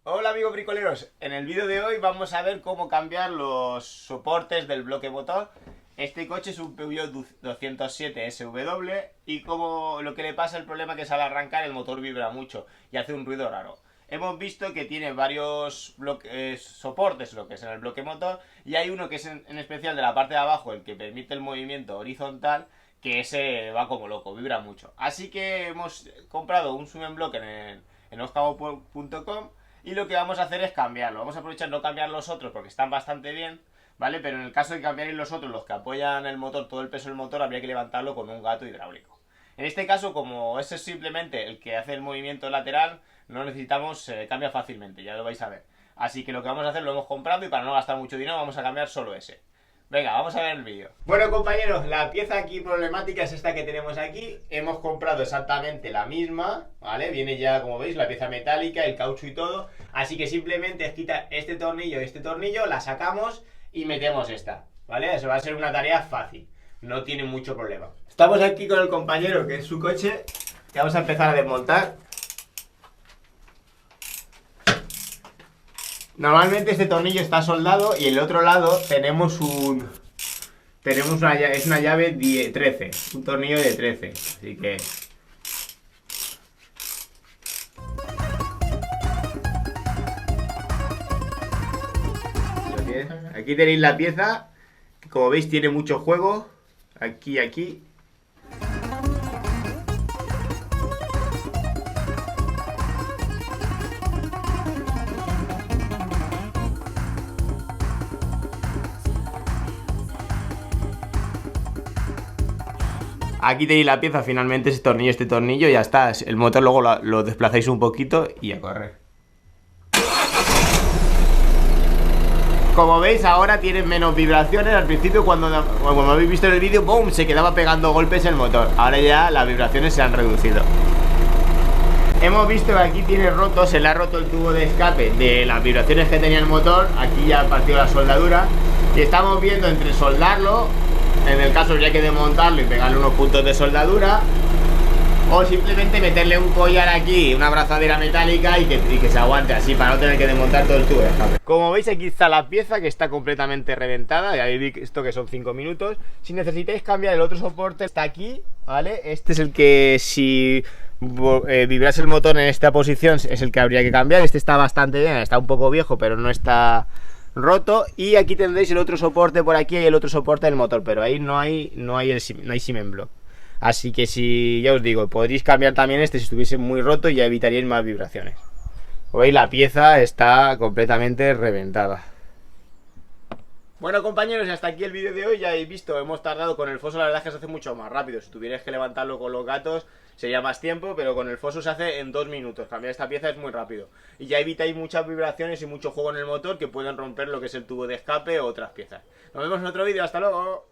Hola amigos bricoleros, en el vídeo de hoy vamos a ver cómo cambiar los soportes del bloque motor. Este coche es un Peugeot 207 SW y como lo que le pasa, el problema que es al arrancar el motor vibra mucho y hace un ruido raro. Hemos visto que tiene varios soportes, lo que es en el bloque motor, y hay uno que es en especial de la parte de abajo, el que permite el movimiento horizontal, que ese va como loco, vibra mucho. Así que hemos comprado un sub en bloque en oscabo.com y lo que vamos a hacer es cambiarlo. Vamos a aprovechar no cambiar los otros porque están bastante bien, ¿vale? Pero en el caso de cambiar los otros, los que apoyan el motor, todo el peso del motor, habría que levantarlo con un gato hidráulico. En este caso, como ese es simplemente el que hace el movimiento lateral, no necesitamos, cambia fácilmente, ya lo vais a ver. Así que lo que vamos a hacer lo hemos comprado y para no gastar mucho dinero vamos a cambiar solo ese. Venga, vamos a ver el vídeo. Bueno compañeros, la pieza aquí problemática es esta que tenemos aquí. Hemos comprado exactamente la misma, ¿vale? Viene ya, como veis, la pieza metálica, el caucho y todo. Así que simplemente es quitar este tornillo y este tornillo, la sacamos y metemos esta, ¿vale? Eso va a ser una tarea fácil, no tiene mucho problema. Estamos aquí con el compañero, que es su coche, que vamos a empezar a desmontar. Normalmente este tornillo está soldado y el otro lado tenemos es una llave 13, un tornillo de 13, así que aquí tenéis la pieza, que como veis tiene mucho juego, aquí. Aquí tenéis la pieza, finalmente este tornillo, ya está. El motor luego lo desplazáis un poquito y a correr. Como veis ahora tiene menos vibraciones. Al principio cuando habéis visto en el vídeo, ¡boom!, se quedaba pegando golpes el motor. Ahora ya las vibraciones se han reducido. Hemos visto que aquí tiene roto, se le ha roto el tubo de escape de las vibraciones que tenía el motor. Aquí ya ha partido la soldadura. Y estamos viendo entre soldarlo, en el caso habría que desmontarlo y pegarle unos puntos de soldadura, o simplemente meterle un collar aquí, una abrazadera metálica y que se aguante así para no tener que desmontar todo el tubo de escape. Como veis aquí está la pieza que está completamente reventada, ya habéis visto que son 5 minutos. Si necesitáis cambiar el otro soporte está aquí, ¿vale? Este es el que si vibrase el motor en esta posición es el que habría que cambiar. Este está bastante bien, está un poco viejo pero no está roto. Y aquí tendréis el otro soporte por aquí y el otro soporte del motor, pero ahí no hay Siemens Block. Así que si, ya os digo, podréis cambiar también este si estuviese muy roto y ya evitaríais más vibraciones. Como veis, la pieza está completamente reventada. Bueno compañeros, y hasta aquí el vídeo de hoy. Ya habéis visto, hemos tardado con el foso, la verdad es que se hace mucho más rápido. Si tuvierais que levantarlo con los gatos sería más tiempo, pero con el foso se hace en 2 minutos. Cambiar esta pieza es muy rápido y ya evitáis muchas vibraciones y mucho juego en el motor que pueden romper lo que es el tubo de escape o otras piezas. Nos vemos en otro vídeo, hasta luego.